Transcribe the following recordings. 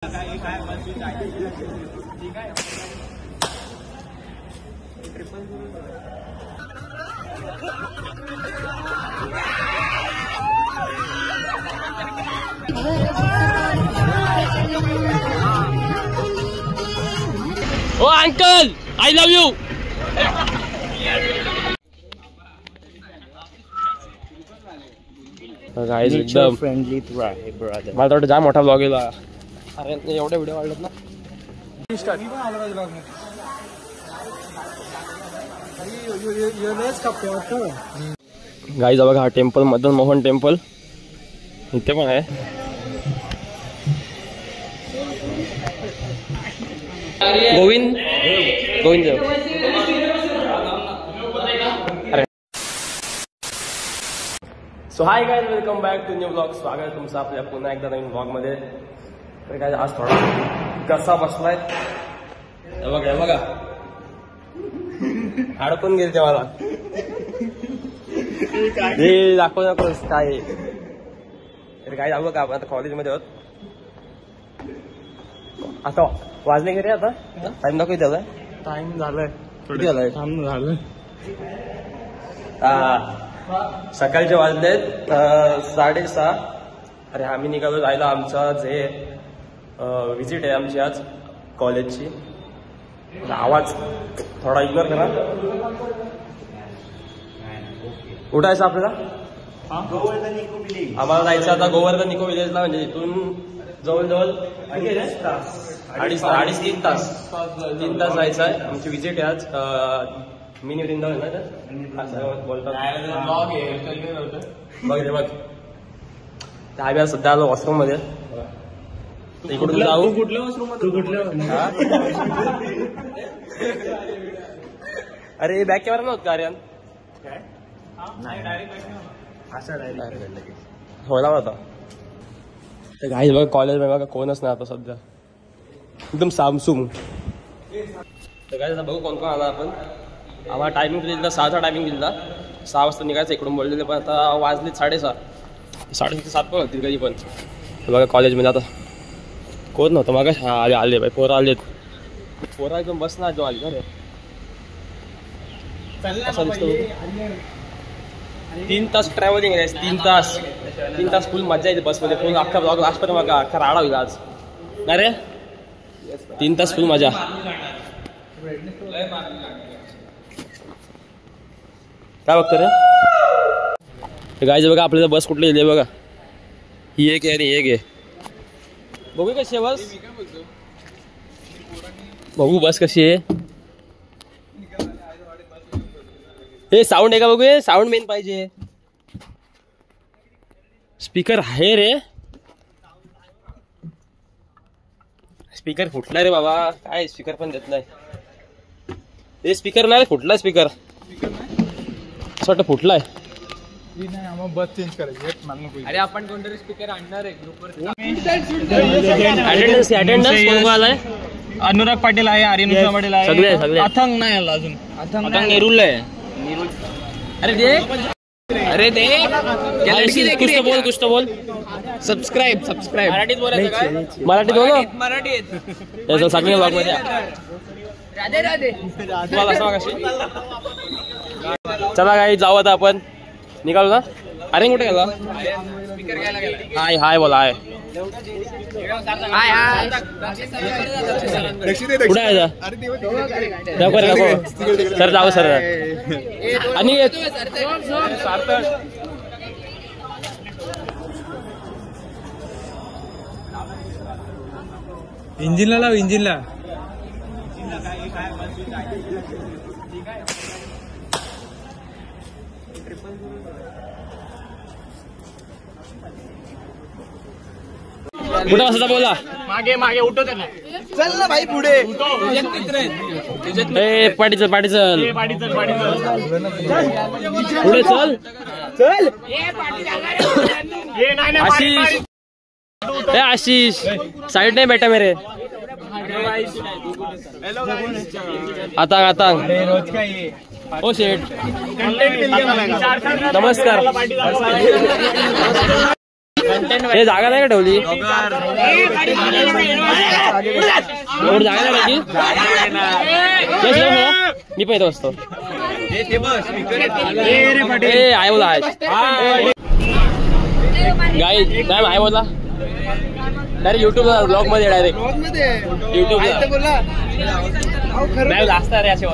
O uncle, I love you. Guys एकदम friendly brother. मला थोडं जाम मोठा ब्लॉग येला. अरे एवढे व्हिडिओ वाढलेत ना. गाइस बघा हा टेम्पल, मदन मोहन टेम्पल इथे पण आहे. Govind Govind so hi guys, welcome back to new blog. स्वागत आहे तुमचं आपल्या पुन्हा एकदा नवीन ब्लॉग मध्ये. तर काय आज थोडा कसा बसलाय बघा बघा, हाडकून गेल ते मला. हे दाखव नकोस काय. तर काय जाऊ का आपण आता कॉलेजमध्ये आहोत. आता वाजले घरी, आता टाइम दाखव त्याला. टाइम झालाय, किती झालाय? काम झालं. सकाळचे वाजलेत 6:30. अरे आम्ही निघालो जायला. आमचा जे विजिट आहे आमची आज कॉलेजची. आवाज थोडा इग्नोर करा. उठायचं आपल्याला. आम्हाला जायचं आता गोवर्धन इको विलेजला. म्हणजे इथून जवळजवळ 3 तास जायचं आहे. आमची विजिट आहे आज. मिनी वृंदावन ना बोलतात. बघ रे बघ, आम्ही सध्या आलो वॉशरूम मध्ये. इकडून जाऊ. अरे बॅक कॅमेरा नव्हतं का आर्यन? होला होता. तर काही बघा कॉलेज बघा कोणच नाही आता सध्या, एकदम सामसूम. तर काय बघू कोण कोण आला आपण. आम्हाला टायमिंग दिला 6चा टायमिंग दिला. 6 वाजता निघायचं इकडून बोललेले, पण आता वाजले 6:30. 6:30 ते 7 पण होतील कधी पण. बघा कॉलेजमध्ये आता कोण नव्हतं मग. आले बाई, पोरं आलेत. पोरं एकदम बस ना जो आली खरे. असं दिसतो. 3 तास ट्रॅव्हलिंग आहे. 3 तास फुल मजा येते बसमध्ये. फुल अख्खा ब्लॉग लास्टपर्यंत बघा. अख्खा राडा होईल आज. नाही रे, 3 तास फुल मजा. काय बघतो रे गायचं बघा. आपल्याला बस कुठली येते बघा. ही एक आहे आणि एक आहे. बघू कशी आहे बस. बघू बस कशी आहे. हे साऊंड आहे का बघू. हे साऊंड मेन पाहिजे. स्पीकर आहे रे. स्पीकर फुटला रे बाबा. काय स्पीकर पण देत नाही. हे स्पीकर नाही, फुटला स्पीकर. असं वाटतं फुटलाय. बस चेंज करायची. अरे आपण कोणतरी स्पीकर आणणार आहे ग्रुपवर. अटेंडन्स कोण आलाय? अनुराग पाटील आहे, आर्यन पाटील आहे, सगळे अथंग नाही आला अजून. अथंग नेरुल आहे. अरे दे, अरे दे. कुछ तो बोल. सबस्क्राईब मराठीत बोलायचं काय? मराठीत बोल. मराठीत सगळे ब्लॉग मध्ये. राधे राधे. तुम्हाला असं कशी. चला काही जाऊ आता आपण. निघालो ना. अरे कुठे गेला? स्पीकर घ्यायला गेला. हाय हाय बोला. हाय कुठे आहे? नको सर, जाऊ सर. आणि इंजिनला लाव, इंजिनला. कुठं वाजता बोला. मागे मागे उठो त्याला. चल ना भाई पुढे. ए पाटी चल. पाडी चल. पुढे चल. आशीष. ए आशीष साइड नाही बेटा मेरे. आता रोज का ये. ओ शेठ नमस्कार. हे जागा नाही का ठेवली एवढी जागा नाही टाकी मी पण येतो असतो आहे बोला गाईज काय आहे बोला डायरेक्ट युट्यूबला ब्लॉग मध्ये डायरेक्ट युट्यूबला नाही जास्त रे असे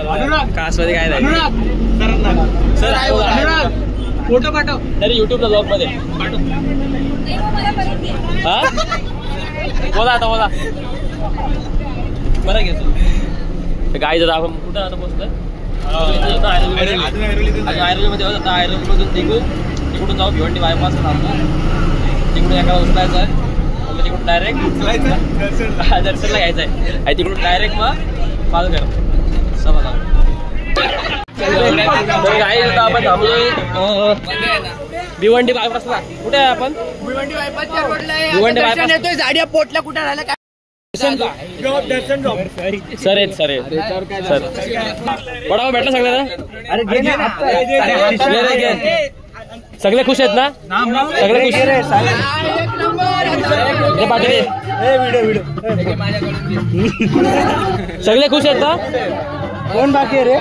कास मध्ये काय नाही सर फोटो पाठव डायरेक्ट युट्यूबला ब्लॉग मध्ये हा बोला आता बोला बरं घेतो गाईज आता आपण कुठं आता पोहोचतोय आयर्वेमध्ये आता आयर्वेमधून तिकडून जाऊ भिवंडी बायपास थांबतो तिकडून एका उचलायचं आहे मग तिकडून डायरेक्ट दर्शनला घ्यायचं आहे आणि तिकडून डायरेक्ट मग पालघर समजा आपण थांबलोय भिवंडी बायपासला कुठे आहे आपण भिवंडी बायपासच्या रोडला भिवंडी बायपास येतोय झाडिया पोटला कुठे राहिला काय सर आहेत सर बडा भेटला सगळ्यांना सगळे खुश आहेत ना सगळे खुश पाटील सगळे खुश आहेत ना कोण बाकी आहे रे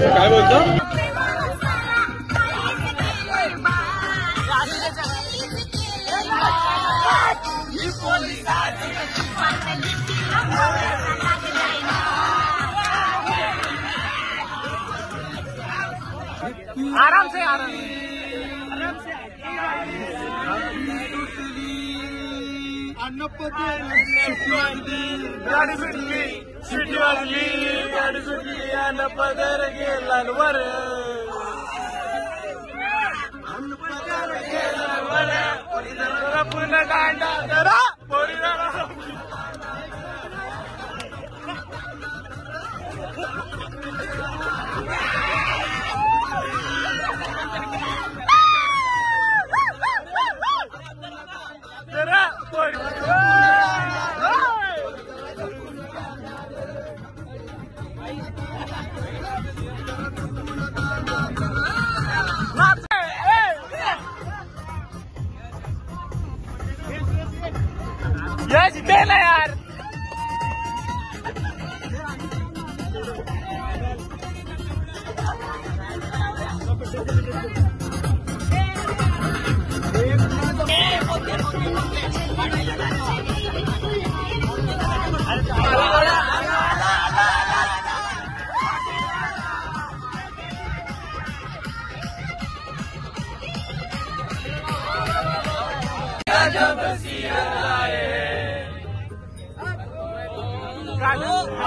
काय बोलतो आराम से गाडी सुटली अन्न पदर गेला वर पुन्हा गांडा जरा यश बेला यार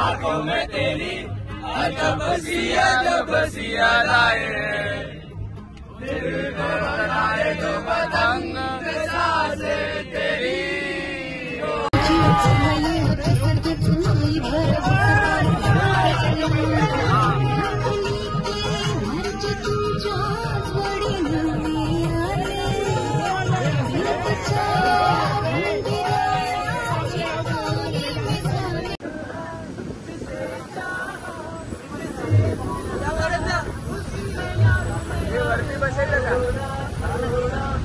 आंखों में तेरी अजब सी अदाएं दिल को बनाए जो पतंग सांसे तेरी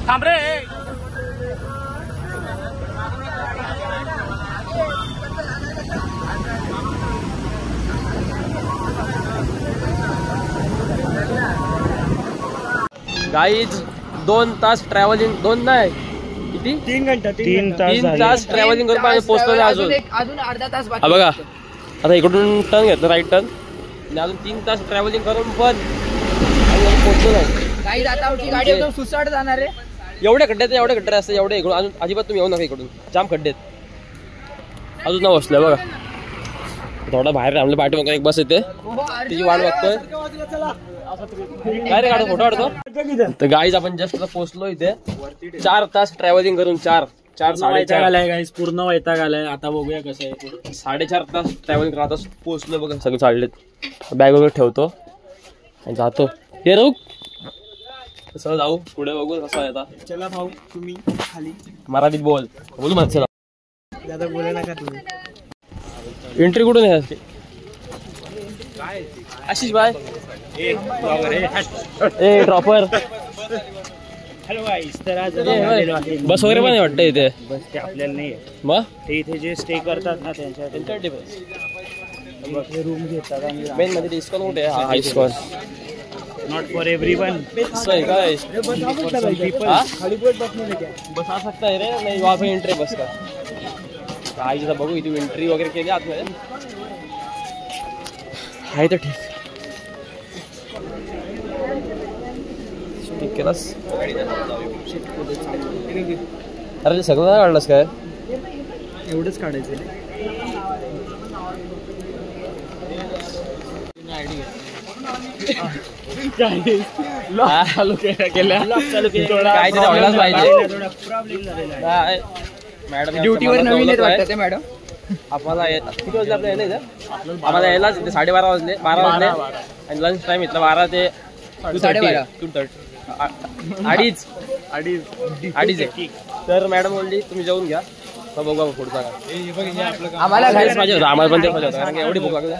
थांब रे गाईज 2 तास ट्रॅव्हलिंग 2 नाही किती 3 तास ट्रॅव्हलिंग करून पोहोचलो अजून अर्धा तास हा बघा आता इकडून टर्न घेतलं राईट टर्न आणि अजून 3 तास ट्रॅव्हलिंग करून पण पोहोचलो नाही काही आता आमची गाडी एकदम सुसाट जाणार आहे एवढे खड्डे असते एवढे इकडून अजून अजिबात तुम्ही येऊ नका इकडून जाम खड्डे अजून ना बसलं बघा थोडा बाहेर थांबले पाठी मग एक बस येते तिची वाट बघतोय काय रे काढतो फोटो काढतो तर गाईज आपण जस्ट पोहोचलो इथे 4 तास ट्रॅव्हलिंग करून 4.5 पूर्ण वैताग आलाय आता बघूया कसं आहे 4.5 तास ट्रॅव्हलिंग करत पोहोचलो बघा सगळे चाललेत बॅग वगैरे ठेवतो आणि जातो हे रोग कसं जाऊ पुढे बघू कसं आहे आता चला भाऊ तुम्ही खाली मराठीत बोलू म्हणते दादा बोला नका तुम्ही एंट्री कुठून आहे आशिष बाय ए ड्रॉपर हॅलो गाईस, तर आज आम्ही आलेलो आहे. बस वगैरे पण वाटतं इथे. बस ते आपल्याला नाही आहे. मग ते इथे जे स्टे करतात ना त्यांच्यासाठी रूम घेतात आणि मेन मध्ये डिस्काउंट कुठे आहे? हा डिस्काउंट नॉट फॉर एव्हरीवन. सही काय हाँ? खाली बोट बसने क्या बस आ सकता है रे नहीं वहाँ पे एंट्री बस का आई जरा बघू इथे एंट्री वगैरे केली आतमध्ये आहे तर ठीक केलास. अरे ते सगळं नाही काढलंस काय? एवढंच काढायचं. मॅडम ड्युटीवर नवीन येत वाटतं ते मॅडम. आम्हाला किती वाजले आपल्याला यायला इथं? आम्हाला यायलाच 12:30 वाजले 12 वाजले आणि लंच टाइम इथला 12 ते 2:30 अडीच आहे. तर मॅडम बोलली तुम्ही जेवून घ्या मग बघू पुढचा काय. आम्हाला पाहिजे होतं आम्हाला पण ते पाहिजे होतं कारण की एवढी भूक लागली.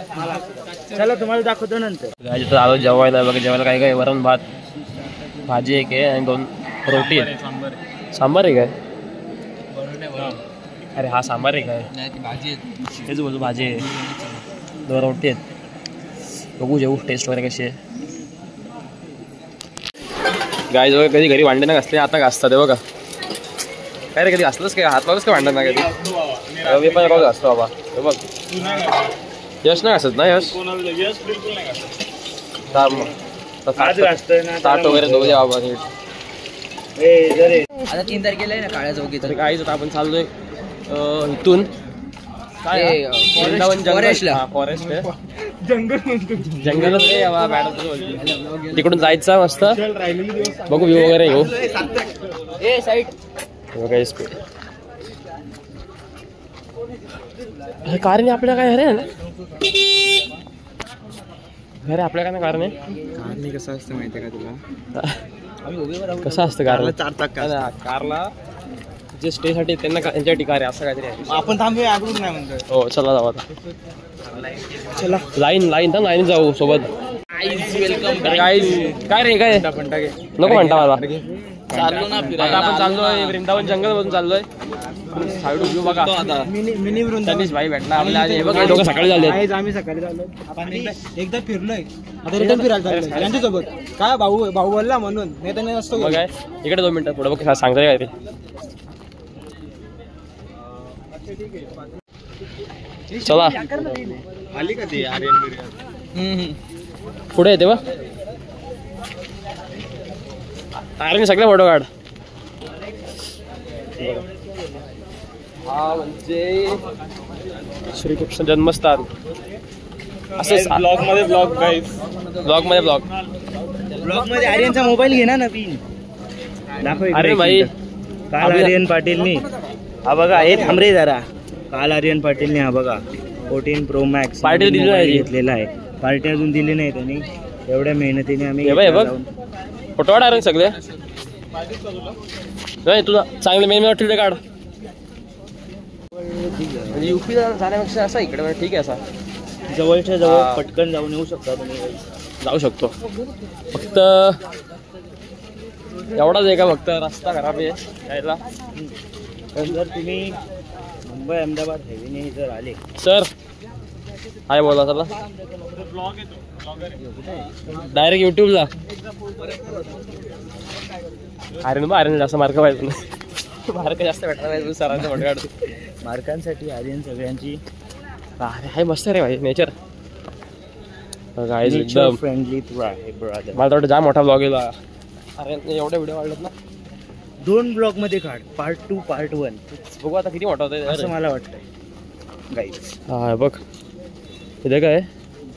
चला तुम्हाला दाखवतो नंतर. इथं आलो जेवायला बघा. जेवायला काय काय वरण भात भाजी एक आहे आणि 2 रोटी आहेत. सांबार आहे काय? अरे हा सांबार आहे काय? भाजी तेच बोलतो भाजी आहे 2 रोटी आहेत. बघू जेवू टेस्ट वगैरे कशी आहे. गाय जवळ कधी घरी भांडे नाही घासले आता घासतात बघा. काय रे कधी घासलंच काय? हात लावलंच काय भांडण नाही कधी? मी पण रोज घासतो बाबा. हे बघ यश नाही घासत ना? यश ताट वगैरे धुऊ द्या बाबा नीट. आता 3 तारखेला आहे ना काळ्या चौकी. तर काय आपण चाललोय इथून काय वृंदावन फॉरेस्टला. फॉरेस्ट आहे जंगलच रे मॅडम. तिकडून जायचं मस्त बघू व्ह्यू वगैरे घेऊ. ए साईड कारण आपल्या काय अरे ना अरे आपल्या काय ना कारण आहे. कसं असतं माहिती का तुला? कसं असतं कारण? 4 चाक कारला जे स्टे साठी त्यांना त्यांच्या ठिकाणी असं काहीतरी आहे. आपण थांबूया अगोदर नाही म्हणतो. हो चला जाऊ आता. चला लाईन तर लाईन जाऊ सोबत. काय रे काय नको म्हणता मला. चाललो ना आता आपण चाललोय वृंदावन जंगल मधून चाललोय. साईड व्ह्यू बघा. मिनी वृंदावन. तनिष भाई भेटला आपल्याला. हे बघा दोघं सकाळी झाले. आम्ही सकाळी झालो. आपण एकदा फिरलोय आता रिटर्न फिरायला चाललोय यांच्यासोबत. काय भाऊ बोलला म्हणून नाही तर नाही असतो. बघ काय इकडे 2 मिनिटं पुढे बघ सांगता काय ते. चला आली का ती आर्यन बिर्याणी? पुढे येते बघ. अरे सगळे फोटो काढ. हा म्हणजे श्रीकृष्ण जन्मस्थान. असे ब्लॉग मध्ये ब्लॉग गाईस. ब्लॉग मध्ये आर्यनचा मोबाईल घे ना नवीन. दाखव. अरे भाई काल आर्यन पाटीलनी हा बघा. हे थांब रे जरा. काल आर्यन पाटीलने हा बघा 14 Pro Max पार्टी दिली नाही. घेतलेला आहे. पार्टी अजून दिली नाही त्यांनी. एवढ्या मेहनतीने आम्ही फोटो काढ अरे सगळे. नाही तुला चांगले मेन वाटले काढ. म्हणजे युपी जाण्यापेक्षा असा इकडे ठीक आहे. असा जवळच्या जवळ पटकन जाऊन येऊ शकता तुम्ही. जाऊ शकतो. फक्त एवढाच आहे का? फक्त रस्ता खराब आहे यायला. जर तुम्ही मुंबई अहमदाबाद हायवेने जर आले सर हाय बोला चला डायरेक्ट युट्यूबला. अरे जास्त मार्क पाहिजे. मार्क जास्त भेटला पाहिजे सरांचा फोटो काढतो. मार्कांसाठी आर्यन सगळ्यांची. अरे हाय मस्त रे भाई नेचर. एकदम फ्रेंडली आहे ब्रदर. मला वाटतं जाम मोठा ब्लॉग गेला. अरे एवढे व्हिडिओ वाढलेत ना. 2 ब्लॉग मध्ये काढ. पार्ट 2 पार्ट 1 बघू आता किती मोठा होता असं मला वाटतंय गाईस. हा बघ इथे काय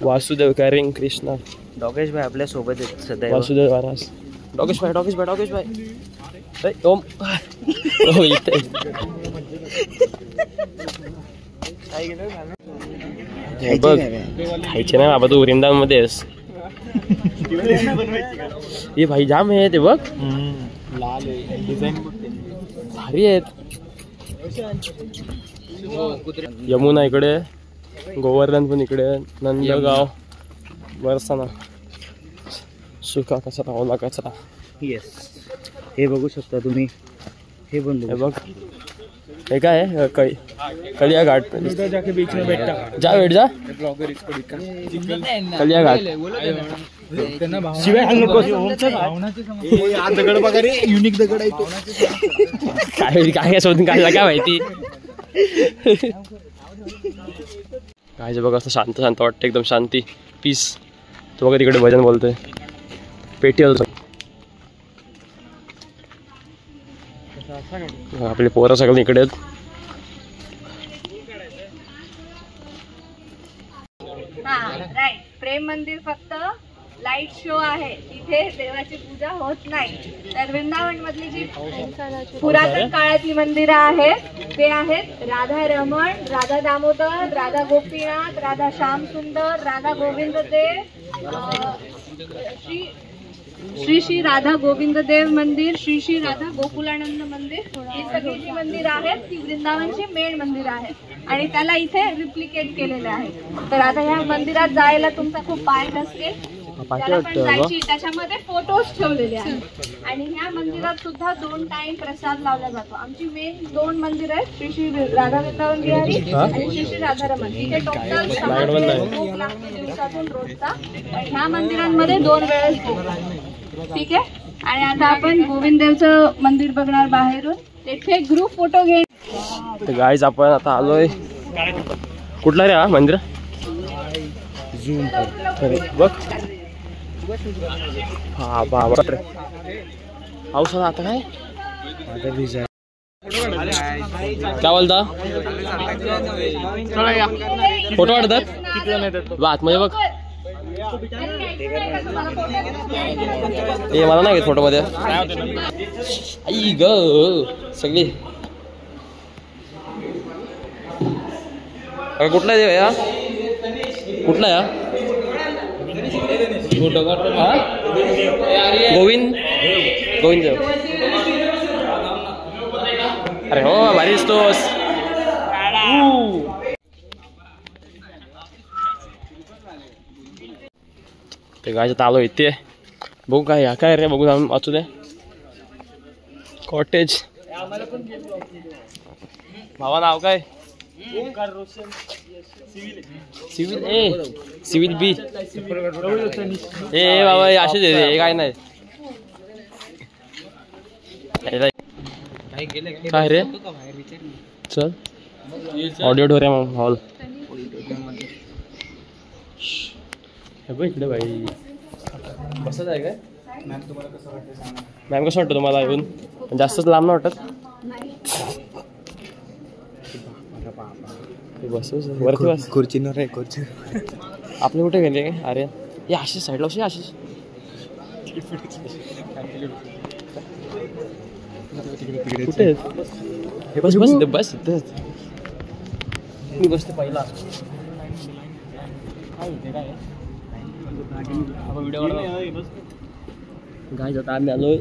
वासुदेव कॅरिंग कृष्णा. डॉगेश भाई आपल्या सोबत आहेत सदैव. वासुदेव महाराज. डॉगेश भाई ओम हो इथे. बघ खायचे नाही बाबा तू वृंदावन मध्ये आहेस. हे भाई जाम आहे ते बघ. भारी आहेत. यमुना इकडे गोवर्धन पण इकडे. नंदगाव बरसाना. सुका कचरा ओला कचरा. येस हे बघू शकता तुम्ही, हे पण हे बघ, हे काय आहे? कलिया घाट जाके बीच में बैठता जा वेट जा कलिया घाट शिवाय हा नको दगड बघा रे, युनिक दगड आहे तो. काय काय शोधून काढला काय माहिती. काय बघा असं शांत शांत वाटतं, एकदम शांती, पीस. तो बघा तिकडे भजन बोलतोय, पेटी होतं. आपले पोरं सगळे इकडे आहेत. राईट. प्रेम मंदिर फक्त लाईट शो आहे, इथे देवाची पूजा होत नाही. तर वृंदावन मधली जी पुरातन काळातली मंदिरं आहेत ते आहेत राधा रमण, राधा दामोदर, राधा गोपीनाथ, राधा श्याम सुंदर, राधा गोविंद देव, श्री श्री राधा गोविंद देव मंदिर, श्री श्री राधा गोकुलानंद मंदिर. ही सगळी जी मंदिर आहेत ती वृंदावनची मेन मंदिर आहेत आणि त्याला इथे रिप्लिकेट केलेले आहे. तर आता ह्या मंदिरात जायला तुमचा खूप पाय असते, त्याला पण जायची. त्याच्यामध्ये फोटोज ठेवलेले आहेत आणि ह्या मंदिरात सुद्धा 2 टाइम प्रसाद लावला जातो. आमची मेन 2 मंदिर आहेत, श्री श्री राधा वृंदावन बिहारी आणि श्री श्री राधा रमण. इथे टोटल 6 भोग लागतो दिवसातून रोजचा. ह्या मंदिरांमध्ये 2 वेळेस भोग लागतो. ठीक आहे. आणि आता आपण गोविंददेवचं मंदिर बघणार बाहेरून. तिथे ग्रुप फोटो घे. गाईज आपण आता आलोय, कुठला रे हा मंदिर? झूम बघ हा बाबा पाऊस आला आता. काय बोलता? फोटो काढतात बात मध्ये बघ. ए मला नाही घेत फोटो मध्ये. आई ग सगळी. कुठला देव या? कुठला या? गोविंद गोविंद देव. अरे हो भारी दिसतोस. ते गायचं आलो इथे बघू काय या काय रे बघू वाचू दे. कॉटेज. भावा नाव काय? सिव्हिल ए सिव्हिल बी. ए बाबा असेच आहे रे, काय नाही. काय रे चल ऑडिटोरियम हॉल. इकडे भाई बसत आहे काय? मॅम कसं वाटतं तुम्हाला येऊन? जास्तच लांब ना वाटत? बस वरती बस. खुर्चीवर आहे खुर्ची. आपले कुठे गेले? अरे हे आशिष साईडला अशी आशिष. कुठे हे बस बस बस इथेच मी बसते पहिला. गाय जाता आम्ही आलोय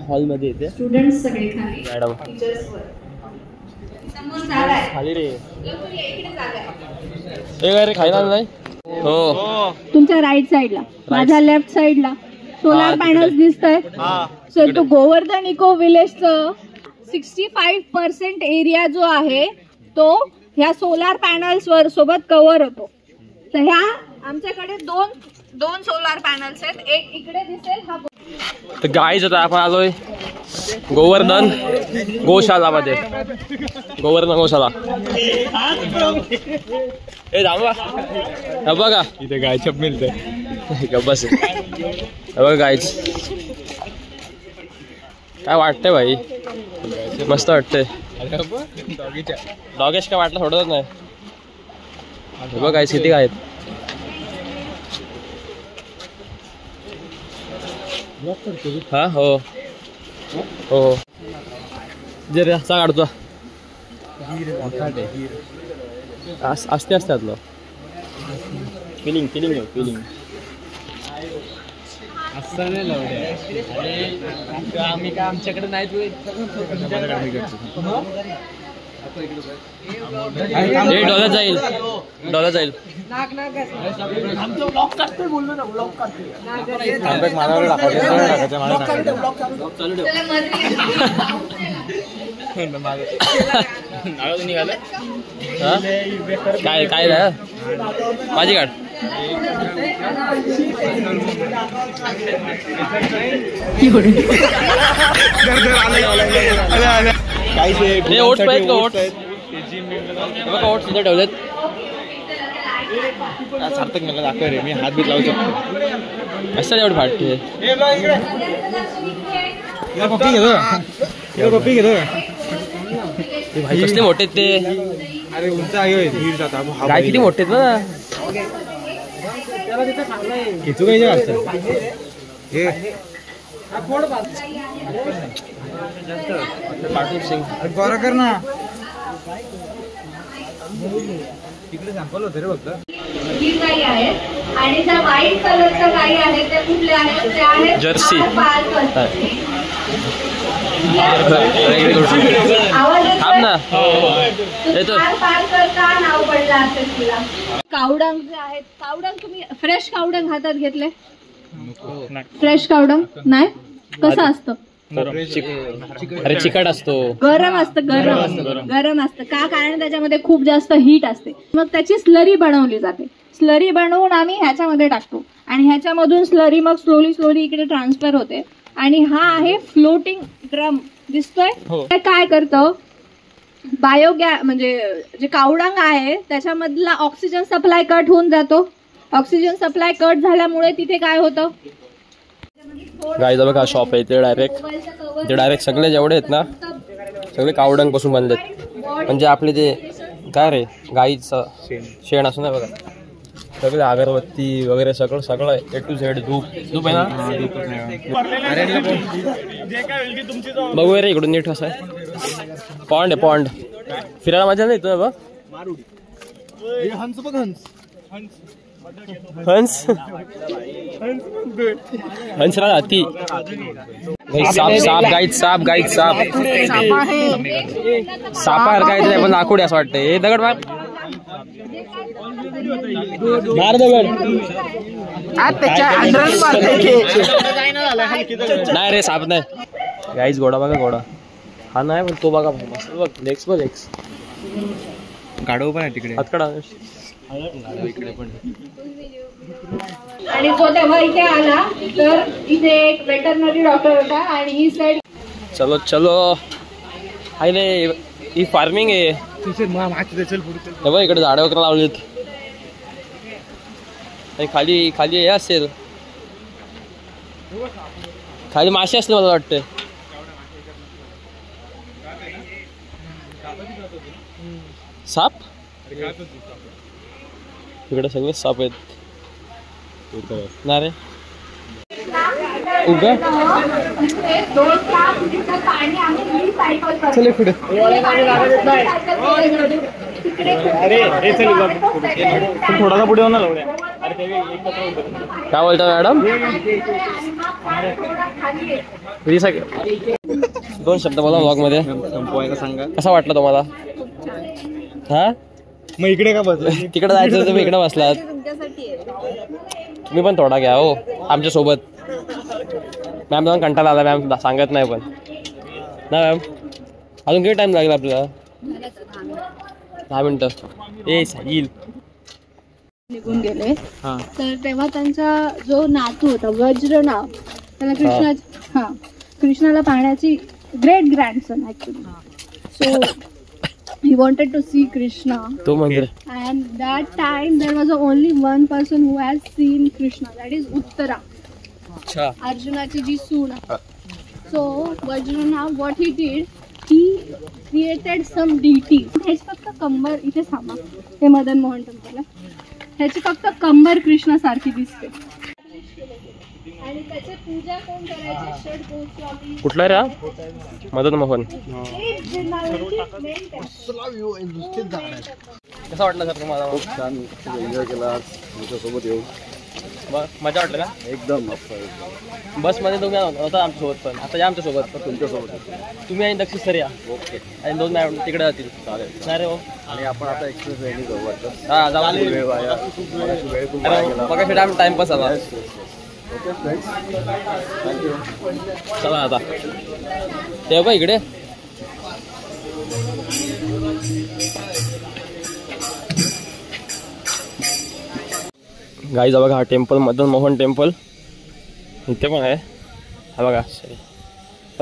हॉलमध्ये. येते स्टुडंट्स सगळे खाली, मॅडम टीचर्स वर. समोर जागा आहे. खाली रे. लवकर या, इकडे जागा आहे. हे काय रे खायला नाही? हो तुमच्या राईट साईडला, माझ्या लेफ्ट साईडला सोलार पॅनल्स दिसत आहेत. सर तो गोवर्धन इको विलेजचं 65% एरिया जो आहे तो ह्या सोलार पॅनल्स वर सोबत कव्हर होतो. तर ह्या आमच्याकडे दोन सोलार पॅनल्स आहेत. एक इकडे दिसेल हा. तर गाईज आता आपण आलोय गोवर्धन गोशालामध्ये. गोवर्धन गोशाला. हे थांबा बघा इथे गाय छप मिळते. बस बघा गाईज काय वाटतंय भाई? मस्त वाटतंय. डॉगेश काय वाटलं सोडतच नाही. बघ गाईज किती काय आहेत. हा हो हो जे रे असा काढतो असते आतलं फिलिंग आम्ही काय आमच्याकडे नाही. $1 जाईल. काय काय ना माझी गाड ओट्स पाहिजेत का ओट्स बघा ओट्स सुद्धा ठेवलेत सार्थक मला दाखव रे मी हात बीत लावू शकतो असं एवढं फाटते कॉपी घेतो भाई कसले मोठे आहेत ते अरे उंच आहे काय किती मोठे आहेत ना घेतो काय हे पाटील सिंग बरं कर ना तिकडे सॅम्पल होते रे फक्त ही गाई आहेत आणि ज्या व्हाईट कलरच्या गाई आहेत त्या कुठल्या आहेत त्या आहेत जर्सी. थांब ना येतो नाव पडलं असेल तुला. कावडंग जे आहेत कावडंग तुम्ही फ्रेश कावडंग हातात घेतले फ्रेश कावडंग नाही कसं असतं अरे चिकट असतो गरम असतं गरम असतं का कारण त्याच्यामध्ये खूप जास्त हीट असते मग त्याची स्लरी बनवली जाते स्लरी बनवून आम्ही ह्याच्यामध्ये टाकतो आणि ह्याच्यामधून स्लरी मग स्लोली इकडे ट्रान्सफर होते आणि हा आहे फ्लोटिंग ड्रम दिसतोय ते काय करतं बायोगॅस म्हणजे जे कावडंग आहे त्याच्यामधला ऑक्सिजन सप्लाय कट होऊन जातो ऑक्सिजन सप्लाय कट झाल्यामुळे तिथे काय होतं गाईचा बघा शॉप आहे ते डायरेक्ट सगळे जेवढे आहेत ना सगळे कावडंग पासून बनलेत म्हणजे आपले ते काय रे गाईचं शेण असं ना बघा सगळे अगरबत्ती वगैरे सगळं ए टू झेड धूप आहे ना बघू रे इकडून नीट कसं आहे पॉन्ड आहे पॉन्ड फिरायला मजा नाही तुला बघ हंस हंसराज हाती साप गाईत साप सापार काय पण लाकूड असं वाटतं हे दगड मार दगड नाही रे साप नाही गाईच घोडा बघा घोडा हा नाही पण तो बघा मस्त बघ नेक्स्ट बघ नेक्स्ट गाडव पण आहे तिकडे हातकडा इकडे पण आणि तो तेव्हा इथे आला तर इथे एक वेटरनरी डॉक्टर होता आणि ही साईड चलो चलो हाय रे ही फार्मिंग आहे बघ इकडे झाडं वगैरे लावलीत आणि खाली खाली हे असेल खाली मासे असतील मला वाटतं साप इकडे सगळे साप आहेत ना रे उगा चल पुढे थोडासा पुढे होणार काय बोलता मॅडम दोन शब्द बोला ब्लॉग मध्ये संपवायला सांगा कसा वाटला तुम्हाला हा मग इकडे का बसला तिकडे जायचं तुम्ही इकडे बसलात तुम्ही पण थोडा घ्या हो आमच्या सोबत मॅम जाऊन कंटाळा आला मॅम सांगत नाही पण ना मॅम अजून किती टाइम लागेल आपल्याला 10 मिनिटं येईल निघून गेले तर तेव्हा त्यांचा जो नातू होता वज्र नाव त्याला कृष्णाला पाहण्याची great grandson actually so he wanted to see Krishna and that time there was only one person who has seen Krishna, that is Uttara, Arjunaची जी सून. So Vajrana what he did, he created some deity. ह्याची फक्त कंबर इथे थांबा हे Madan Mohan temple ह्याची फक्त कंबर कृष्णा सारखी दिसते आणि त्याची पूजा कोण करायची षड गोस्वामी कुठला रे मदन मोहन कसा वाटला सर तुम्हाला? खूप छान एन्जॉय केला तुमच्यासोबत येऊन मजा वाटलं का? एकदम मस्त. बसमध्ये तुम्ही होता आमच्यासोबत पण आता या आमच्यासोबत तुमच्यासोबत तुम्ही आणि दक्षिण सर या. ओके आणि 2 मॅडम तिकडे जातील. चालेल. नाही रे हो. आणि आपण आता एक्सप्रेस वेळी जाऊ वाटतं. हा जाऊ. वेळ वाया. वेळ खूप वाया गेला. मग टाइमपास आला. Okay friends, thank you. चला आता ते बघ इकडे गाईज बघा हा टेम्पल मदन मोहन टेम्पल इथे पण आहे. हा बघा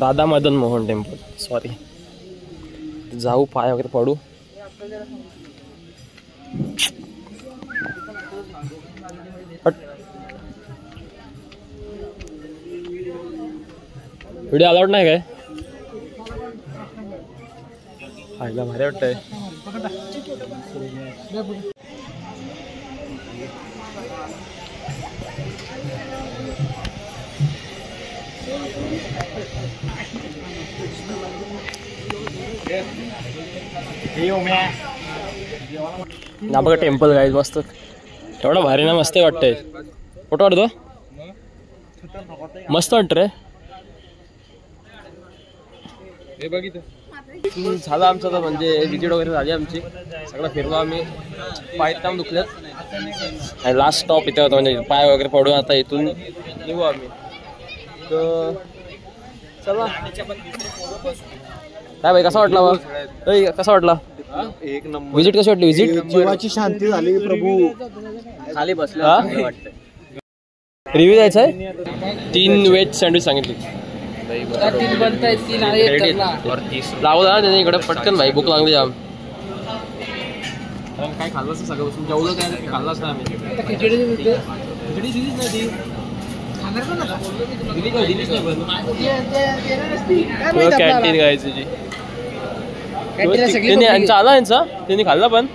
राधा मदन मोहन टेम्पल. सॉरी जाऊ पाय वगैरे पडू. व्हिडिओ अलाउड नाही काय? आईला भारी वाटतंय. ना बघा टेम्पल गाईज मस्त एवढा भारी ना. मस्त वाटतंय. फोटो वाटतो मस्त वाटत रे. झालं आमचं तर म्हणजे विजिट वगैरे झाली आमची. सगळं फिरलो आम्ही. पाय काम दुखलेत आणि लास्ट स्टॉप इथे होता म्हणजे पाय वगैरे पडून आता इथून निघू आम्ही. तर चला काय भाई कसा वाटला मग? कसा वाटला? एक नंबर. विजिट कशी वाटली? विजिट जीवाची शांती झाली प्रभू. खाली बसलं वाटतं. रिव्ह्यू द्यायचा आहे. 3 व्हेज सँडविच सांगितली. 3 बनतायत 3 आहे लावला ना त्याने इकडे पटकन भाई. भूक लागली जाम. काय खाल्लं असं सगळं बसून जेवलं काय खाल्लंच ना आम्ही. खिचडी दिलीच नाही ती. दिलीच नाही कॅन्टीन गायची जी आला यांचा त्यांनी खाल्ला पण.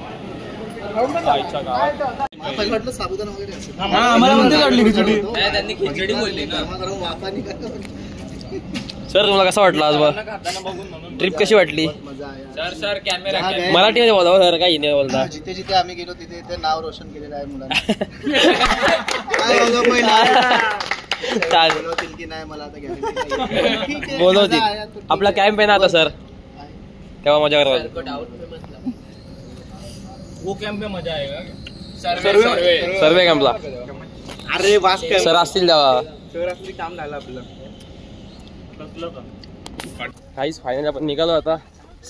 सर तुम्हाला कसं वाटलं आज बघ? ट्रिप कशी वाटली? मराठीमध्ये बोला सर. काय हिंदी बोलता? जिथे जिथे आम्ही गेलो तिथे ते नाव रोशन केलेलं आहे मुलांना. बोलवतील. आपला कॅम्प आहे ना आता सर तेव्हा मजा करवा. सर्वे कॅम्पला अरे वास सर असतील तेव्हा. काम झालं आपलं. काहीच फायनल आपण निघालो आता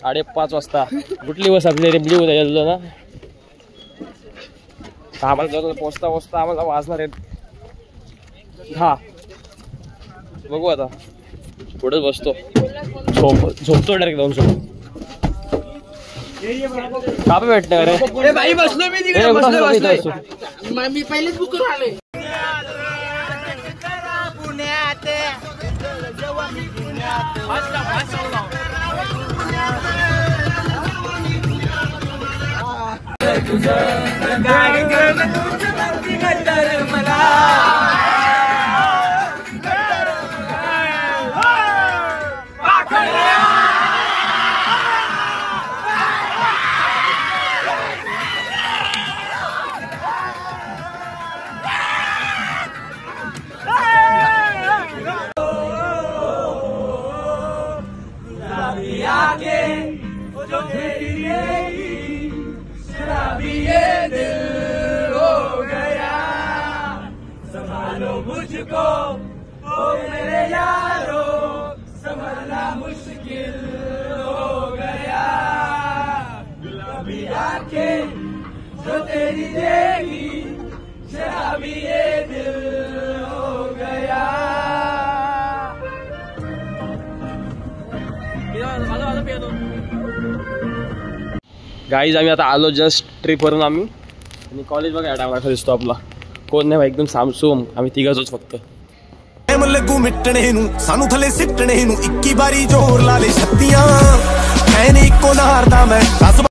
5:30 वाजता. कुठली बस आपली रिब्ली होता ना. आम्हाला पोचता पोचता आम्हाला वाजणार आहेत. हा बघू आता पुढेच बसतो. झोपतो डायरेक्ट जाऊन. का भेटणार रे भाई? बसलो मी तिकडे. मी पहिलेच बुक करून आले. गाईज आम्ही आता आलो जस्ट ट्रिपवरून आम्ही. आणि कॉलेज बघा टाइमला दिसतो आपला. कोण नाही एकदम सामसूम. आम्ही 3घच फक्त. ਲੱਗੂ ਮਿਟਣੇ ਨੂੰ ਸਾਨੂੰ ਥੱਲੇ ਸਿੱਟਣੇ ਨੂੰ 21 ਵਾਰੀ ਜ਼ੋਰ ਲਾ ਲੈ ਛੱਤੀਆਂ ਐ ਨੀ ਇੱਕੋ ਨਾਰ ਦਾ ਮੈਂ